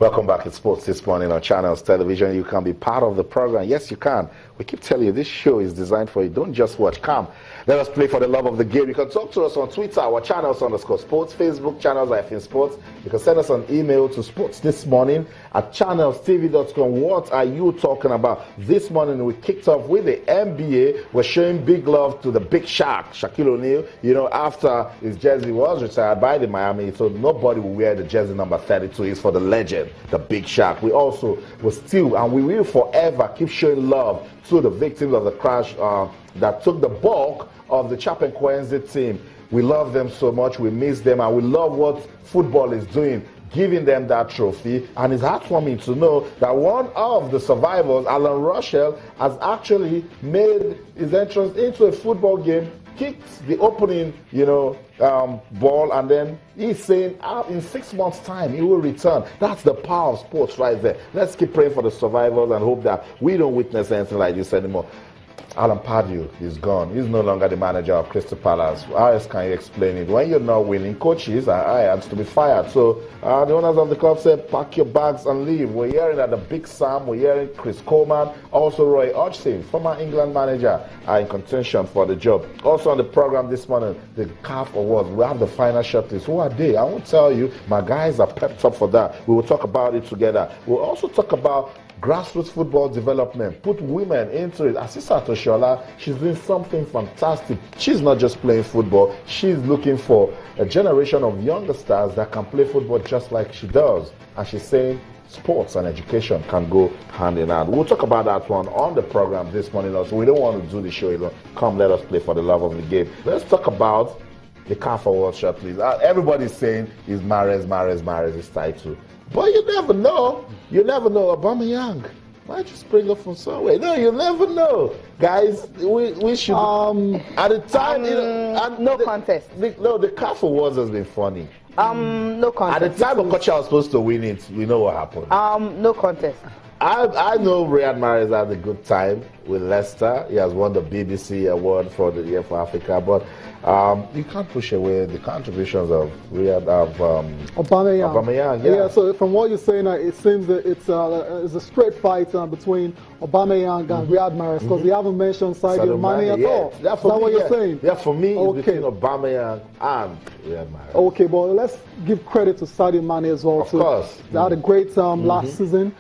Welcome back to Sports This Morning on Channels Television. You can be part of the program. Yes, you can. We keep telling you this show is designed for you. Don't just watch. Come. Let us play for the love of the game. You can talk to us on Twitter, our channels_sports, Facebook, channels-sports. You can send us an email to sportsthismorning@channelstv.com. What are you talking about? This morning we kicked off with the NBA. We're showing big love to the big shark, Shaquille O'Neal. You know, after his jersey was retired by the Miami, so nobody will wear the jersey number 32. It's for the legend, the big shark. We also will still, and we will forever keep showing love to the victims of the crash that took the bulk of the Chapecoense team. We love them so much, we miss them, and we love what football is doing, giving them that trophy. And it's heartwarming to know that one of the survivors, Alan Russell, has actually made his entrance into a football game, kicked the opening, ball, and then he's saying in 6 months' time he will return. That's the power of sports right there. Let's keep praying for the survivors and hope that we don't witness anything like this anymore. Alan Pardew is gone. He's no longer the manager of Crystal Palace. How else can you explain it? When you're not winning, coaches are to be fired. So the owners of the club said, pack your bags and leave. We're hearing that the Big Sam, we're hearing Chris Coleman, also Roy Hodgson, former England manager, are in contention for the job. Also on the program this morning, the CAF Awards. We have the final shortlist. Who are they? I won't tell you. My guys are pepped up for that. We will talk about it together. We'll also talk about grassroots football development, put women into it. Assistant Oshoala, she's doing something fantastic. She's not just playing football, she's looking for a generation of younger stars that can play football just like she does. And she's saying sports and education can go hand in hand. We'll talk about that one on the program this morning also. We don't want to do the show alone. Come, let us play for the love of the game. Let's talk about the CAF Awards shortly. Everybody's saying is Mahrez his title. But you never know. You never know. Aubameyang might just spring up from somewhere. No, you never know. Guys, we should... at the time... no contest. The CAF Awards has been funny. No contest. At the time Okocha was supposed to win it, we know what happened. No contest. I know Riyad Mahrez had a good time with Leicester. He has won the BBC award for the year for Africa, but you can't push away the contributions of Aubameyang. Yeah, so from what you're saying, it seems that it's a straight fight between Aubameyang and Riyad Mahrez, because you haven't mentioned Sadio Mane at all. Is that what you're saying? Yeah, for me, it's between Aubameyang and Riyad Mahrez. Okay, but let's give credit to Sadio Mane as well. Of course. They had a great last season,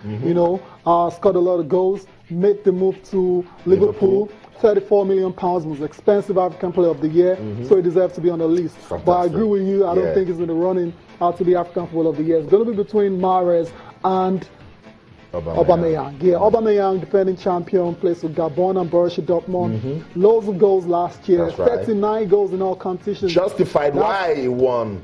scored a lot of goals, made the move to Liverpool. £34 million, most expensive African Player of the Year, so he deserves to be on the list. Fantastic. But I agree with you, I don't think he's in the running to be African Footballer of the Year. It's going to be between Mahrez and Aubameyang. Yeah, Aubameyang, defending champion, plays for Gabon and Borussia Dortmund. Loads of goals last year, 39 goals in all competitions. Justified why he won.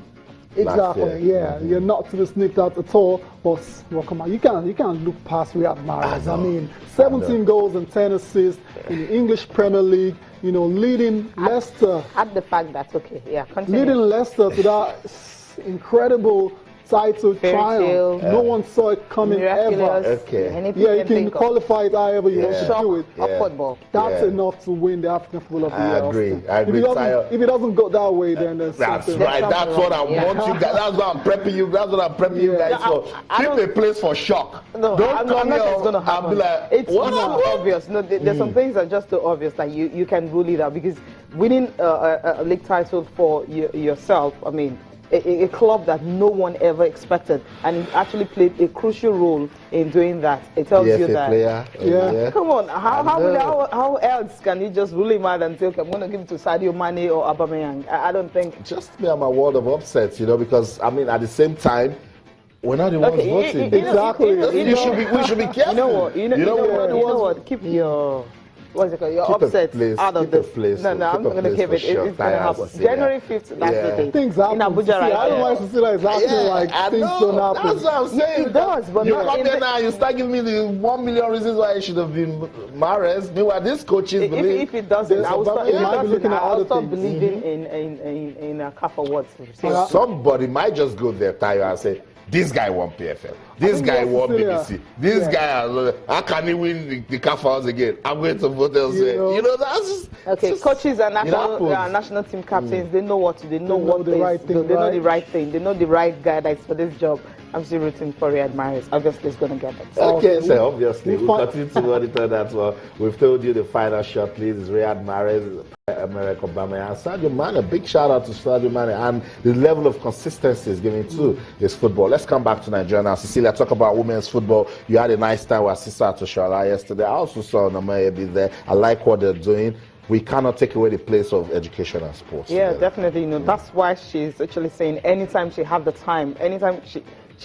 Exactly, you're not to be sniffed out at all. But come on, you can't look past Riyad Mahrez. I mean, 17 goals and 10 assists in the English Premier League. Leading Leicester. At the fact that continue. Leading Leicester to that incredible title triumph. No one saw it coming ever. You can qualify it however you want to do it. Football. That's enough to win the African Footballer of the Year. I agree. If it doesn't go that way, then there's that's right. That's what I want you guys. That's what I'm prepping you. That's what I'm prepping you guys for. Keep a place for shock. No, don't come here. It's gonna happen. Be like, it's not obvious. No, there's some things that are just so obvious that you can rule it out, because winning a league title for yourself, I mean, a club that no one ever expected, and he actually played a crucial role in doing that. It tells you that. Come on, how else can you just rule him out and say, okay, I'm going to give it to Sadio Mane or Aubameyang? I don't think. Just me and my world of upsets, because I mean, at the same time, we're not the ones voting. Exactly. We should be careful. You know what? Keep your... What's it called? Your upset out of this. I'm going to keep it. It's going to happen. January 5th, that's the day. Things happen. In Abuja, right? I don't want to see that it's acting like things don't happen. That's what I'm saying. It does, but you come there now, you start giving me the 1 million reasons why it should have been Mahrez. Meanwhile, these coaches believe. If it doesn't, I'll stop believing in a CAF Awards. Somebody might just go there, Tayo, and say, this guy won PFL. This guy won BBC. This guy, how can he win the CAF Awards again? I'm going to vote elsewhere. That's just... Okay, coaches and national team captains, they know what to do. They know the right thing. They know the right thing. They know the right guy that's for this job. I'm still rooting for Riyad Mahrez. Obviously, it's going to get it. Okay, so obviously, we'll continue to monitor that well. We've told you the final shot, please, is Riyad Mahrez, America Obama, and Sadio Mane. A big shout out to Sadio Mane, and the level of consistency is giving to his football. Let's come back to Nigeria now. Cecilia, talk about women's football. You had a nice time with Sister at Oshoala yesterday. I also saw Namaya be there. I like what they're doing. We cannot take away the place of education and sports. Yeah, definitely. You know, that's why she's actually saying anytime she have the time, anytime she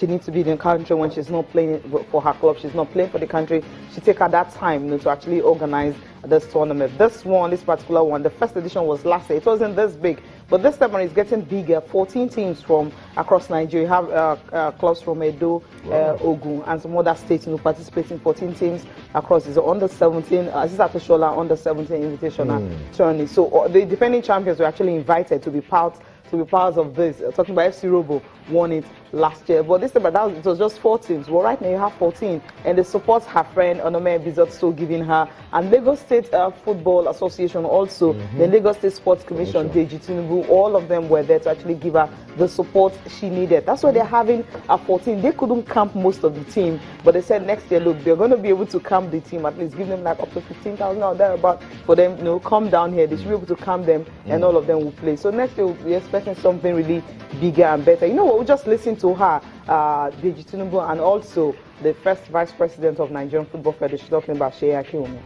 needs to be in the country when she's not playing for her club, she's not playing for the country, she take her that time, you know, to actually organize this tournament. This particular one, the first edition was last year. It wasn't this big, but this time it's getting bigger. 14 teams from across Nigeria. You have clubs from Edo, Ogun, and some other states, you know, participating. 14 teams across. It's under 17. This is at Oshoala under 17 invitational tourney. So the defending champions were actually invited to be part of this. Talking about FC Robo won it last year, but this time it was just 4 teams. Well, right now you have 14, and they support her friend Onome Bizotso giving her, and Lagos State Football Association also, the Lagos State Sports Commission, Deji Tinubu, all of them were there to actually give her the support she needed. That's why they're having a 14. They couldn't camp most of the team, but they said next year, look, they're going to be able to camp the team, at least give them like up to 15,000 or thereabout for them, you know, come down here. They should be able to camp them, and all of them will play. So next year we're expecting something really bigger and better. You know what? We just listened to her, Deji Tinubu, and also the first vice president of Nigerian Football Federation talking about Sheya Kiwumi.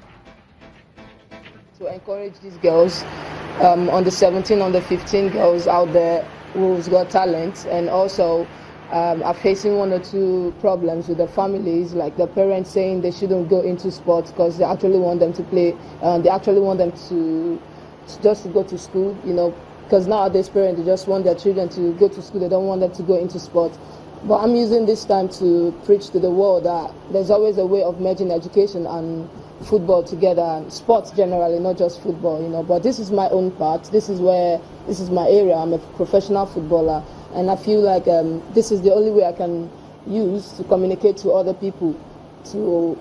To encourage these girls, on the 17, on the 15 girls out there who's got talent, and also are facing 1 or 2 problems with their families, like the parents saying they shouldn't go into sports because they actually want them to play, they actually want them to just to go to school, you know, because nowadays parents they just want their children to go to school, they don't want them to go into sports. But I'm using this time to preach to the world that there's always a way of merging education and football together, and sports generally, not just football, you know. But this is my own part. This is my area. I'm a professional footballer, and I feel like this is the only way I can use to communicate to other people to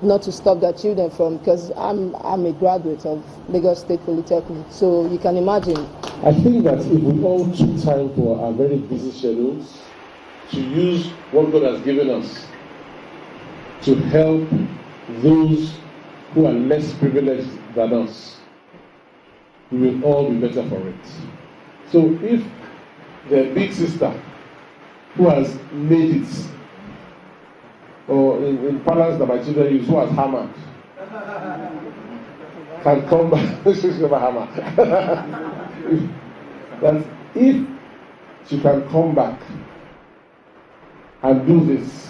not to stop their children from, because I'm a graduate of Lagos State Polytechnic, so you can imagine. I think that if we all took time for our very busy schedules to use what God has given us to help those who are less privileged than us, we will all be better for it. So if the big sister who has made it, or in parlance that my children use, who has hammered, can come back, she's never hammer. That if she can come back and do this,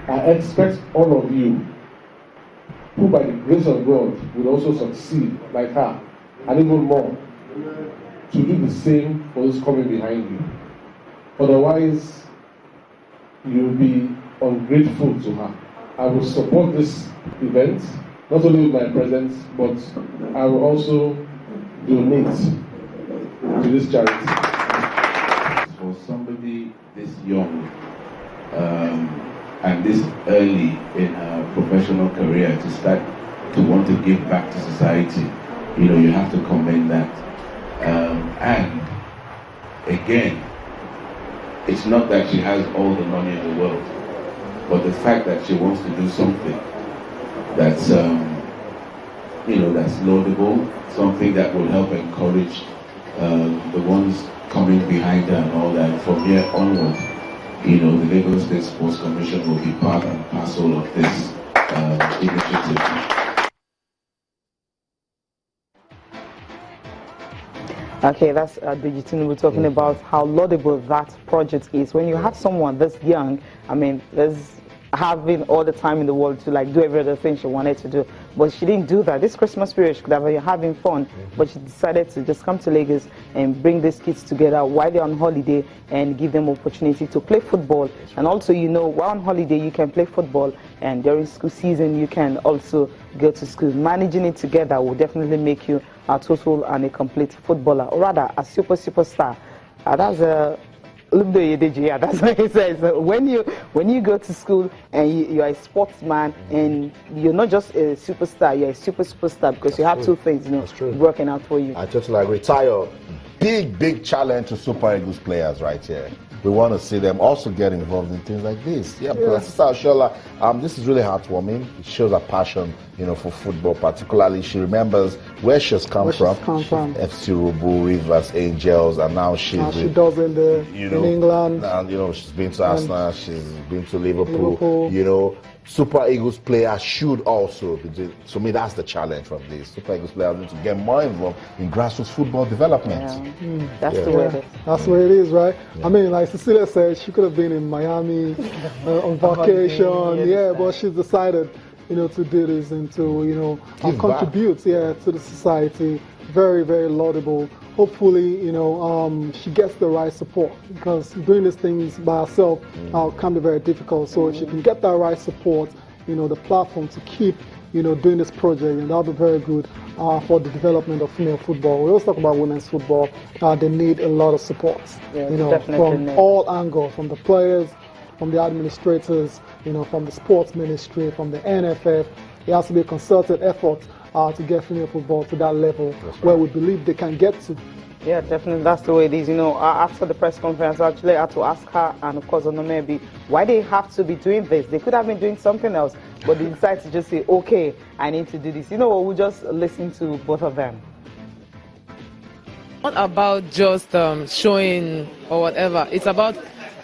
I expect all of you, who by the grace of God will also succeed like her, and even more, to do the same for those coming behind you. Otherwise, you'll be ungrateful to her. I will support this event, not only with my presence, but I will also donate to this charity. For somebody this young and this early in her professional career to start to want to give back to society, you know, you have to commend that. And again, it's not that she has all the money in the world, but the fact that she wants to do something that's, you know, that's laudable, something that will help encourage the ones coming behind her and all that. From here onward, you know, the Lagos State Sports Commission will be part and parcel of this initiative. Okay, that's Deji Tinubu talking about how laudable that project is. When you have someone this young, I mean, there's having all the time in the world to like do every other thing she wanted to do, but she didn't do that. This Christmas period she could have been having fun, but she decided to just come to Lagos and bring these kids together while they're on holiday and give them opportunity to play football. And also, you know, while on holiday you can play football, and during school season you can also go to school. Managing it together will definitely make you a total and a complete footballer, or rather a superstar. That's a yeah, that's what he says. When you go to school and you're a sportsman and you're not just a superstar, you're a superstar because you have two things, you know, working out for you. I totally agree. Tayo, big challenge to Super Eagles players right here. We want to see them also get involved in things like this. Yeah, because Sister Oshoala, this is really heartwarming. It shows her passion, for football. Particularly, she remembers where she's come from. FC Rubu, Rivers, Angels, and now she does in England. And she's been to Arsenal, she's been to Liverpool. Super Eagles players should also be doing. To me, that's the challenge from this. Super Eagles players need to get more involved in grassroots football development. That's the way it is. That's the way it is, right? I mean, like Cecilia said, she could have been in Miami on vacation. But she's decided, to do this and to, contribute, to the society. Very, very laudable. Hopefully, she gets the right support, because doing these things by herself can be very difficult. So if she can get that right support, the platform to keep, doing this project, and that'll be very good for the development of female football. We also talk about women's football. They need a lot of support, from all angles, from the players, from the administrators, from the sports ministry, from the NFF. It has to be a concerted effort to get female football to that level where we believe they can get to. Yeah, definitely. That's the way it is. After the press conference, I actually had to ask her and, of course, Onomebi, why they have to be doing this. They could have been doing something else, but they decided to just say, okay, I need to do this. We'll just listen to both of them. Not about just showing or whatever. It's about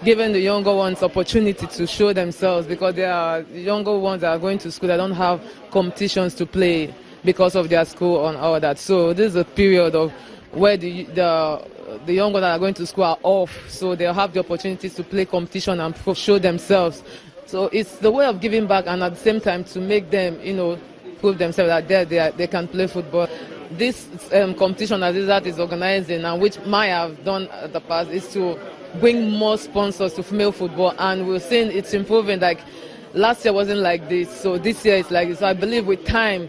giving the younger ones opportunity to show themselves, because they are the younger ones that are going to school that don't have competitions to play because of their school and all that. So this is a period of where the young ones that are going to school are off, so they'll have the opportunities to play competition and show themselves. So it's the way of giving back, and at the same time to make them, prove themselves that they can play football. This competition that is organizing, and which might have done in the past, is to bring more sponsors to female football, and we're seeing it's improving. Like last year wasn't like this, so this year it's like this. So I believe with time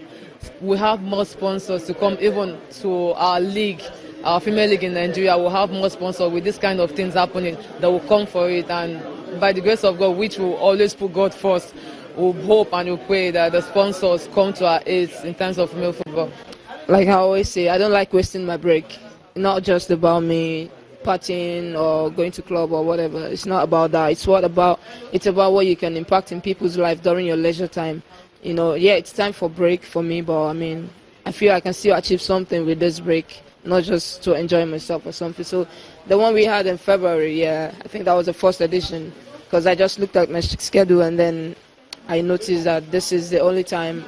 we have more sponsors to come even to our league, our female league in Nigeria. We'll have more sponsors with this kind of things happening that will come for it, and by the grace of God, which will always put God first, we'll hope and we'll pray that the sponsors come to our aid in terms of female football. Like I always say, I don't like wasting my break. Not just about me partying or going to club or whatever. It's not about that. It's about what you can impact in people's life during your leisure time. It's time for break for me, but I feel I can still achieve something with this break, not just to enjoy myself or something. So the one we had in February, I think that was the first edition, because I just looked at my schedule and then I noticed that this is the only time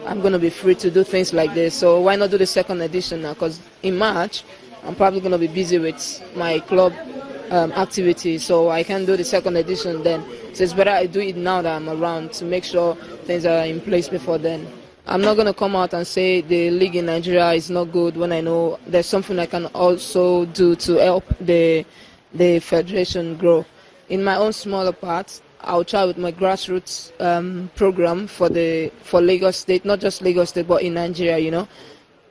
I'm going to be free to do things like this. So why not do the second edition now? Because in March, I'm probably going to be busy with my club activities, so I can do the second edition then. So it's better I do it now that I'm around, to make sure things are in place before then. I'm not going to come out and say the league in Nigeria is not good when I know there's something I can also do to help the federation grow. In my own smaller part, I'll try with my grassroots program for Lagos State, not just Lagos State, but in Nigeria,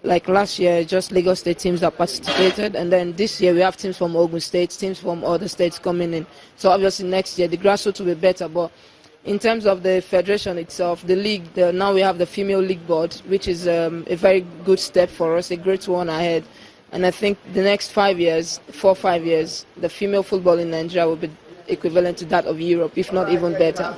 Like last year, just Lagos State teams that participated, and then this year we have teams from Ogun State, teams from other states coming in. So obviously next year the grassroots will be better, but in terms of the federation itself, the league, now we have the female league board, which is a very good step for us, a great one ahead. And I think the next 5 years, 4 or 5 years, the female football in Nigeria will be equivalent to that of Europe, if not even better.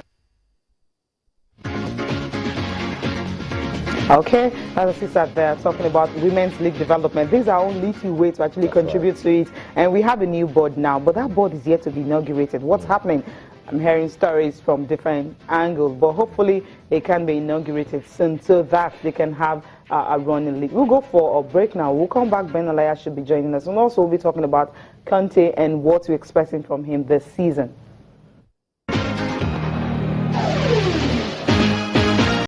Okay, as I said there, talking about women's league development. These are only few ways to actually contribute to it. And we have a new board now, but that board is yet to be inaugurated. What's happening? I'm hearing stories from different angles, but hopefully it can be inaugurated soon so that they can have a running league. We'll go for a break now. We'll come back. Ben Alaya should be joining us. And also we'll be talking about Kante and what we're expecting from him this season.